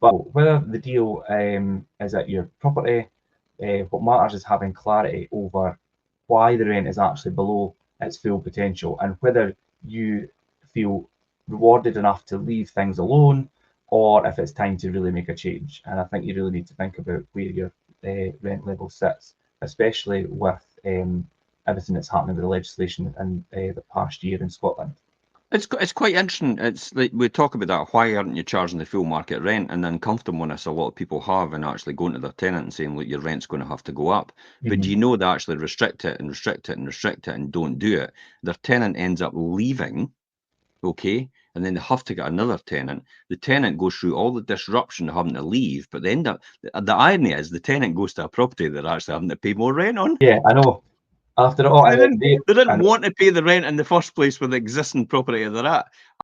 But whether the deal is at your property, what matters is having clarity over why the rent is actually below its full potential, and whether you feel rewarded enough to leave things alone, or if it's time to really make a change. And I think you really need to think about where your rent level sits, especially with everything that's happening with the legislation in the past year in Scotland. It's quite interesting. It's like we talk about that. Why aren't you charging the full market rent? And the uncomfortableness a lot of people have in actually going to their tenant and saying, look, your rent's going to have to go up. But do you know they actually restrict it and restrict it and restrict it and don't do it? Their tenant ends up leaving, okay, and then they have to get another tenant. The tenant goes through all the disruption of having to leave, but they end up, the irony is the tenant goes to a property they're actually having to pay more rent on. Yeah, I know. After all, They didn't want to pay the rent in the first place with the existing property they're at.